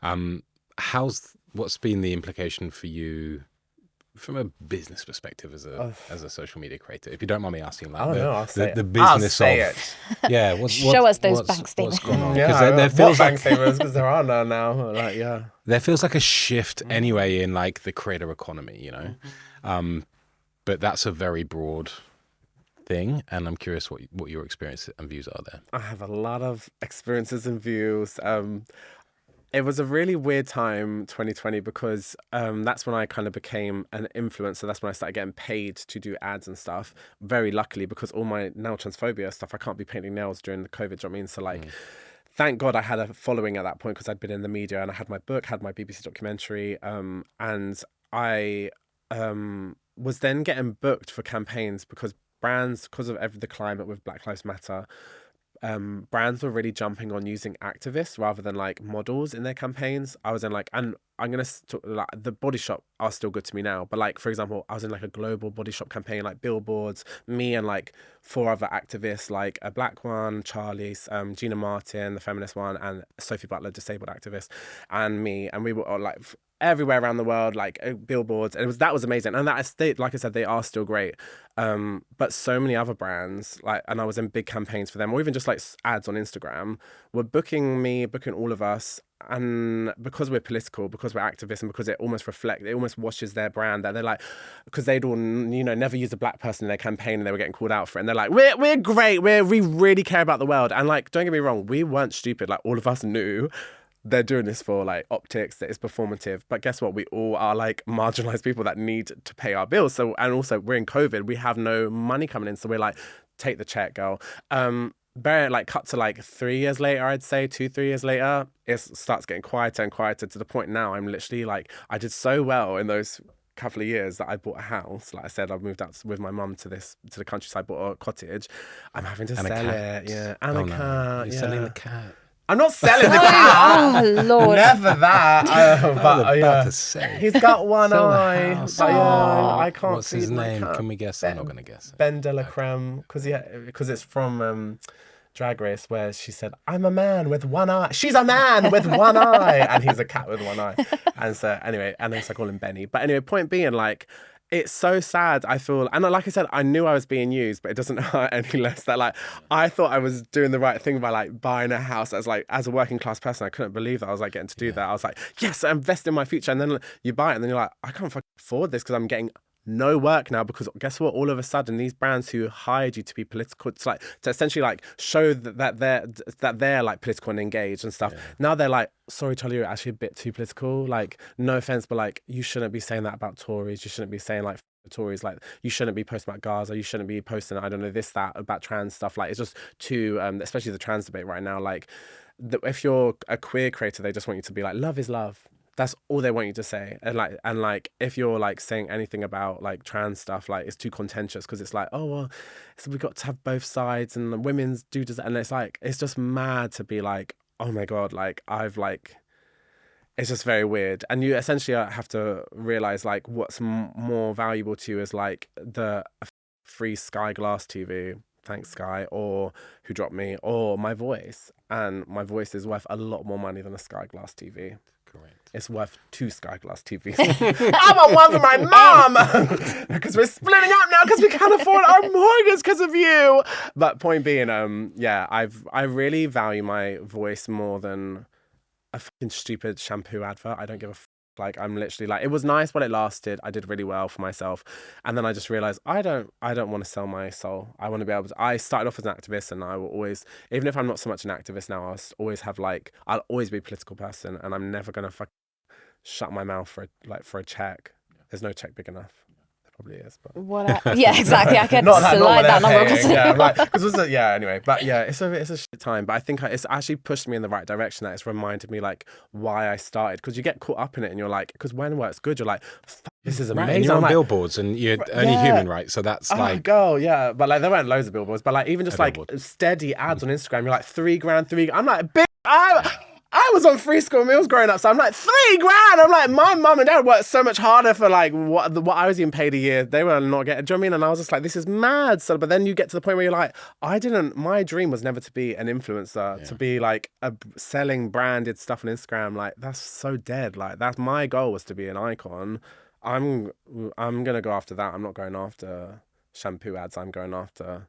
What's been the implication for you from a business perspective as a social media creator, if you don't mind me asking, like the business I'll say of it. Yeah, show us those bank statements. What's going on? There feels like bank statements, because there are none now. Like, yeah, there feels like a shift anyway in like the creator economy, you know, but that's a very broad thing, and I'm curious what your experience and views are there. I have a lot of experiences and views. It was a really weird time, 2020, because that's when I kind of became an influencer. That's when I started getting paid to do ads and stuff. Very luckily, because all my now transphobia stuff, I can't be painting nails during the COVID, do you know what I mean? So like, thank God I had a following at that point, because I'd been in the media and I had my book, had my BBC documentary, and I was then getting booked for campaigns because brands, because of the climate with Black Lives Matter, brands were really jumping on using activists rather than like models in their campaigns. I was in like, and I'm gonna like, the Body Shop are still good to me now, but like, for example, I was in like a global Body Shop campaign, like billboards, me and like 4 other activists, like a black one, Charlie, Gina Martin, the feminist one, and Sophie Butler, disabled activist, and me, and we were like everywhere around the world, like billboards, and that was amazing. And like I said, they are still great. But so many other brands, like, and I was in big campaigns for them, or even just like ads on Instagram, were booking me, booking all of us. And because we're political, because we're activists, and because it almost washes their brand, that they're like, because they'd all, you know, never used a black person in their campaign, and they were getting called out for it. And they're like, we're great, we really care about the world. And like, don't get me wrong, we weren't stupid. Like, all of us knew they're doing this for like optics, that it's performative. But guess what? We all are like marginalized people that need to pay our bills. So, and also we're in COVID, we have no money coming in. So we're like, take the check, girl. Cut to like 3 years later, I'd say 2-3 years later, it starts getting quieter and quieter, to the point now I'm literally like, I did so well in those couple of years that I bought a house. Like I said, I've moved out with my mum to the countryside, bought a cottage. I'm having to sell it. Yeah, and a cat. You're selling the cat. I'm not selling the cat. Oh, Lord. Never that. But about to say. he's got one Sell the eye. house. But, I can't. What's his feed my name? cat. Can we guess? I'm not going to guess it. Ben de la Creme, because it's from Drag Race, where she said, "I'm a man with one eye." She's a man with one eye, and he's a cat with one eye. And so anyway, and then so I call him Benny. But anyway, point being, like, it's so sad. I feel, and like I said, I knew I was being used, but it doesn't hurt any less that, like, I thought I was doing the right thing by, like, buying a house as a working class person. I couldn't believe that I was, like, getting to do that. I was like, yes, I invest in my future. And then you buy it, and then you're like, I can't fucking afford this because I'm getting no work now, because guess what? All of a sudden, these brands who hired you to be political, to essentially like show that they're like political and engaged and stuff. Yeah. Now they're like, sorry, Charlie, you're actually a bit too political. Like, no offense, but like, you shouldn't be saying that about Tories. You shouldn't be saying like the Tories. Like, you shouldn't be posting about Gaza. You shouldn't be posting, I don't know, this, that about trans stuff. Like, it's just too, especially the trans debate right now. Like, if you're a queer creator, they just want you to be like, love is love. That's all they want you to say. And like if you're like saying anything about like trans stuff, like it's too contentious, because it's like, oh well, so we've got to have both sides, and the women's do this, and it's like, it's just mad to be like, oh my God, like I've like, it's just very weird. And you essentially have to realize like what's more valuable to you is like the free Sky Glass TV, thanks Sky, or Who Dropped Me, or my voice. And my voice is worth a lot more money than a Sky Glass TV. Correct. It's worth 2 Sky Glass TVs. I want one for my mum, because we're splitting up now because we can't afford our mortgage because of you. But point being, I really value my voice more than a fucking stupid shampoo advert. I don't give a like, I'm literally like, it was nice while it lasted. I did really well for myself, and then I just realized I don't want to sell my soul. I want to be able to. I started off as an activist, and I will always, even if I'm not so much an activist now, I'll always be a political person, and I'm never gonna shut my mouth for a check. There's no check big enough. Probably is, but yeah, exactly. I can not slide that number. Anyway, but yeah, it's a shit time. But I think it's actually pushed me in the right direction. That it's reminded me like why I started, because you get caught up in it, and you're like, because when work's good, you're like, this is amazing. Right, and you're on like, billboards, and you're only human, right? So that's like, girl, yeah. But like, there weren't loads of billboards, but like even just like steady ads on Instagram, you're like $3,000. I'm like, bitch, I was on free school meals growing up, so I'm like, $3,000. I'm like, my mum and dad worked so much harder for like what I was even paid a year. They were not getting. Do you know what I mean? And I was just like, this is mad. So, but then you get to the point where you're like, my dream was never to be an influencer, to be like selling branded stuff on Instagram. Like, that's so dead. Like, that's my goal, was to be an icon. I'm gonna go after that. I'm not going after shampoo ads. I'm going after,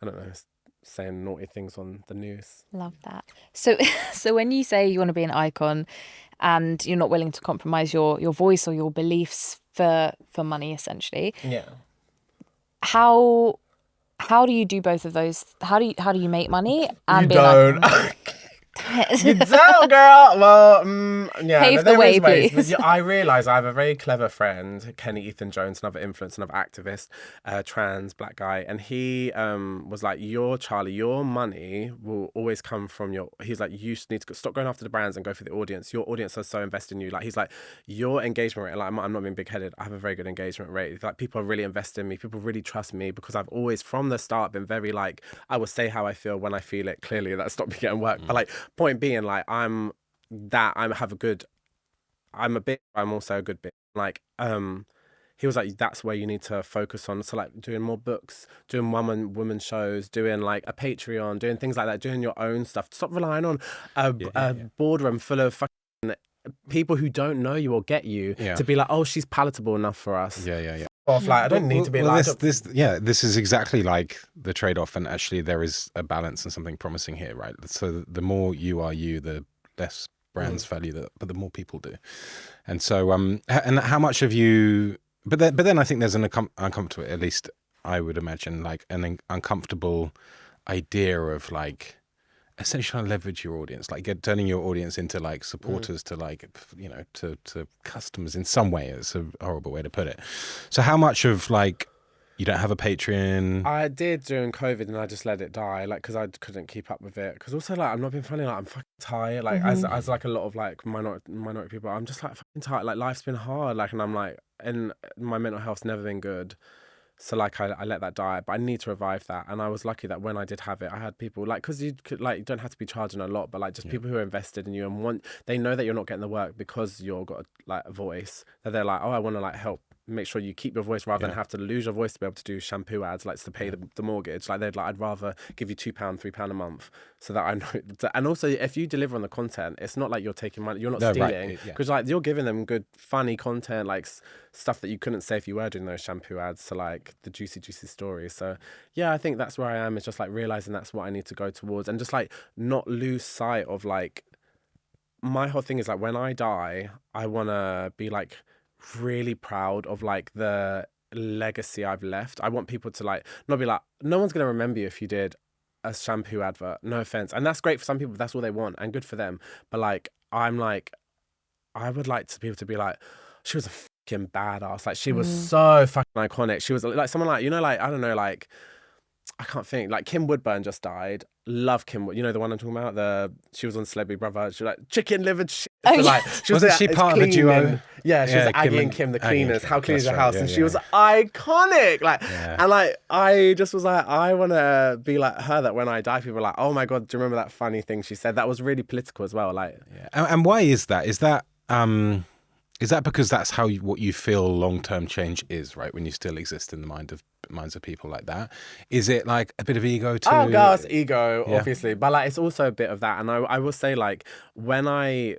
I don't know, saying naughty things on the news. Love that. So when you say you want to be an icon and you're not willing to compromise your voice or your beliefs for money, essentially, how do you do both of those? How do you make money and be an icon? You don't, girl. Well, pave the way, please. But I realise I have a very clever friend, Kenny Ethan Jones, another influencer, another activist, trans black guy, and he was like, Charlie, your money will always come from your. He's like, you need to stop going after the brands and go for the audience. Your audience is so invested in you. Like, he's like, your engagement rate. Like, I'm not being big-headed. I have a very good engagement rate. Like, people are really invested in me. People really trust me, because I've always, from the start, been very like, I will say how I feel when I feel it. Clearly, that stopped me getting work, but like. Point being, like, I'm also a good bit. Like, he was like, that's where you need to focus on. So like doing more books, doing women shows, doing like a Patreon, doing things like that, doing your own stuff. Stop relying on a boardroom full of fucking people who don't know you or get you to be like, oh, she's palatable enough for us. Yeah. Off, like, I don't need to be like this is exactly like the trade-off, and actually there is a balance and something promising here, right? So the more you are you, the less brands value that, but the more people do. And so and how much of you, but then I think there's an uncomfortable, at least I would imagine, like an uncomfortable idea of like essentially trying to leverage your audience, like turning your audience into like supporters to like, you know, to customers in some way. It's a horrible way to put it. So how much of like, you don't have a Patreon? I did during COVID, and I just let it die, like, because I couldn't keep up with it. Because also, like, I'm not being funny, like, I'm fucking tired, like, as like a lot of like minority people, I'm just like fucking tired. Like, life's been hard, like, and I'm like, and my mental health's never been good. So like I let that die, but I need to revive that. And I was lucky that when I did have it, I had people like, because you could like, you don't have to be charging a lot, but like just people who are invested in you and they know that you're not getting the work because you've got like a voice, that they're like, oh, I want to like help make sure you keep your voice rather than have to lose your voice to be able to do shampoo ads, like to pay the mortgage. Like they'd like, I'd rather give you £2, £3 a month so that I know. And also if you deliver on the content, it's not like you're taking money, you're not stealing, because like you're giving them good, funny content, like stuff that you couldn't say if you were doing those shampoo ads. So like the juicy stories. So yeah, I think that's where I am, is just like realizing that's what I need to go towards, and just like not lose sight of like, my whole thing is like, when I die, I want to be like really proud of like the legacy I've left. I want people to like not be like, no one's gonna remember you if you did a shampoo advert, no offense, and that's great for some people, that's all they want and good for them, but like I'm like, I would like to people to be like, she was a fucking badass, like she was so fucking iconic. She was like someone like, you know, like I don't know, like I can't think, like Kim Woodburn just died. Love Kim Wood, you know the one I'm talking about. She was on Celebrity Brother. She was like chicken livered shit. Oh, so, like, she was she part of the duo? Yeah, she was Aggie and Kim, the cleaners. How clean is your house? And she was iconic. Like, and like I just was like, I want to be like her. That when I die, people are like, oh my god, do you remember that funny thing she said? That was really political as well. Like, and why is that? Is that because that's how what you feel long-term change is, right? When you still exist in the minds of people like that, is it like a bit of ego too? Oh, girls, ego, obviously, but like it's also a bit of that. And I will say, like when I it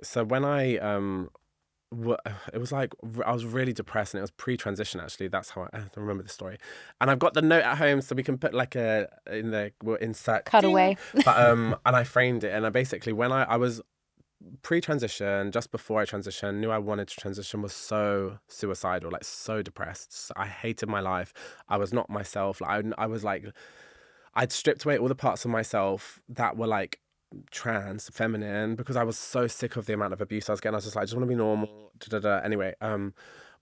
was like I was really depressed, and it was pre-transition actually. That's how I remember the story. And I've got the note at home, so we can put like we'll insert Cutaway. But and I framed it, and I basically when I was pre-transition, just before I transitioned, knew I wanted to transition, was so suicidal, like so depressed. I hated my life. I was not myself. Like I was like, I'd stripped away all the parts of myself that were like trans, feminine, because I was so sick of the amount of abuse I was getting. I was just like, I just want to be normal. Anyway,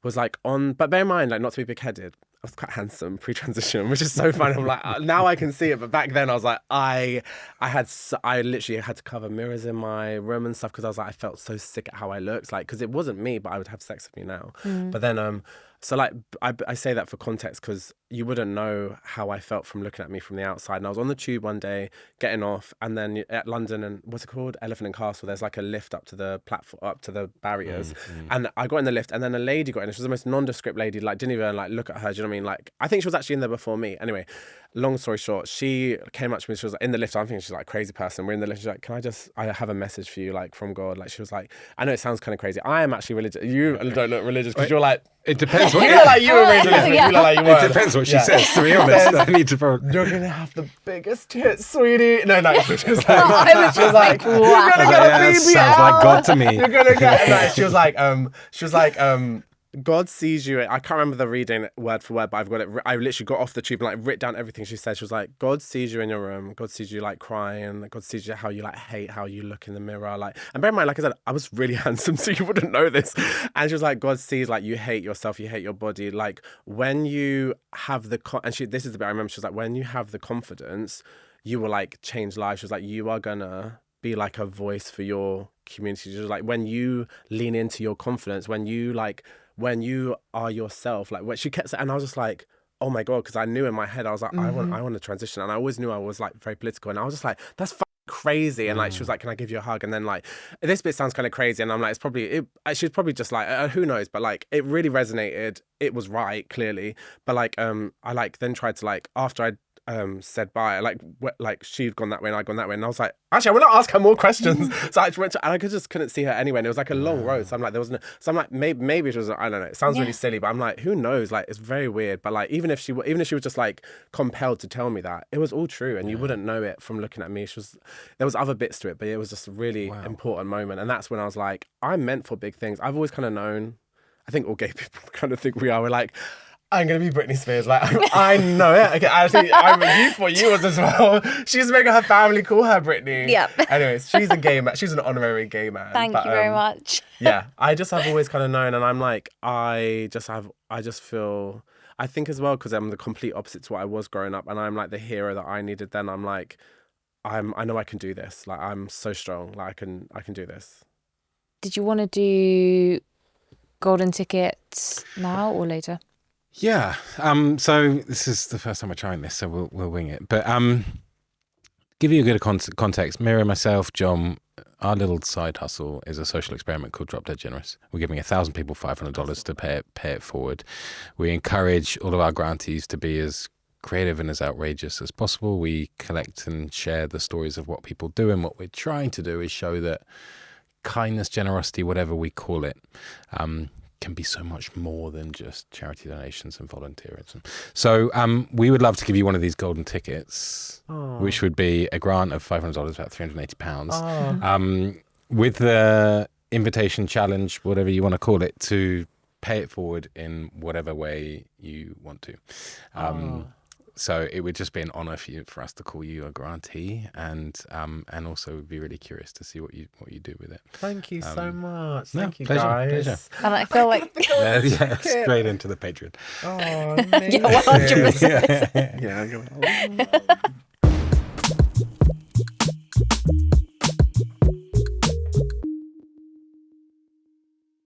was like but bear in mind, like not to be big-headed, I was quite handsome pre-transition, which is so fun. I'm like, now I can see it, but back then I was like, I literally had to cover mirrors in my room and stuff, because I was like, I felt so sick at how I looked, like, because it wasn't me, but I would have sex with me now. But then so like I say that for context, because you wouldn't know how I felt from looking at me from the outside. And I was on the tube one day getting off, and then at London and what's it called, Elephant and Castle, there's like a lift up to the platform, up to the barriers, and I got in the lift, and then a lady got in. She was the most nondescript lady, like didn't even like look at her. Do you know what I mean? Like I think she was actually in there before me. Anyway, long story short, she came up to me. She was like, in the lift. I'm thinking she's like a crazy person. We're in the lift. She's like, I have a message for you, like from God. Like she was like, I know it sounds kind of crazy. I am actually religious. You don't look religious because you're like. It depends. What you look like you were raised religious. You look like you were. It depends what she says. To be honest, I need to. You're gonna have the biggest tits, sweetie. No, she was like, I was just like, you're gonna get a BBL. Sounds like God to me. You're gonna get. No, she was like, God sees you. I can't remember the reading word for word, but I've got it. I literally got off the tube and like writ down everything she said. She was like, God sees you in your room. God sees you like crying. God sees you how you like hate how you look in the mirror. Like, and bear in mind, like I said, I was really handsome, so you wouldn't know this. And she was like, God sees like you hate yourself, you hate your body. Like when you have the this is the bit I remember. She was like, when you have the confidence, you will like change lives. She was like, you are gonna be like a voice for your community. She was like, when you lean into your confidence, when you are yourself, like what she kept saying, and I was just like, oh my god, because I knew in my head, I was like, I want to transition, and I always knew I was like very political, and I was just like, that's crazy. And like she was like, can I give you a hug? And then like this bit sounds kind of crazy, and I'm like, it's probably she's probably just like who knows, but like it really resonated. It was right, clearly, but like I like then tried to like after I said bye, like she'd gone that way and I'd gone that way, and I was like, actually I want to ask her more questions. So I went to, and I just couldn't see her anywhere, and it was like a long road, so I'm like, there was no, so I'm like, maybe it was, I don't know, it sounds really silly, but I'm like, who knows, like it's very weird. But like even if she was just like compelled to tell me that, it was all true, and you wouldn't know it from looking at me. There was other bits to it, but it was just a really important moment, and that's when I was like, I'm meant for big things. I've always kind of known, I think all gay people kind of think we are, we're like, I'm gonna be Britney Spears. Like I know it. Okay, I think you thought you was as well. She's making her family call her Britney. Yep. Anyways, she's a gay man. She's an honorary gay man. Thank you very much. Yeah, I just have always kind of known, and I'm like, I just feel. I think as well because I'm the complete opposite to what I was growing up, and I'm like the hero that I needed then. I'm like, I know I can do this. Like I'm so strong. Like I can do this. Did you want to do golden ticket now or later? Yeah. So this is the first time we're trying this, so we'll wing it. But give you a good context. Mira, myself, John, our little side hustle is a social experiment called Drop Dead Generous. We're giving 1,000 people $500 to pay it forward. We encourage all of our grantees to be as creative and as outrageous as possible. We collect and share the stories of what people do, and what we're trying to do is show that kindness, generosity, whatever we call it, can be so much more than just charity donations and volunteerism. So we would love to give you one of these golden tickets, which would be a grant of $500, about £380, with the invitation challenge, whatever you want to call it, to pay it forward in whatever way you want to. So it would just be an honour for us to call you a grantee, and also we'd be really curious to see what you do with it. Thank you so much. Thank you, pleasure, guys. pleasure. And I feel like Yeah, straight into the Patreon. Oh, amazing. yeah, 100%. Yeah.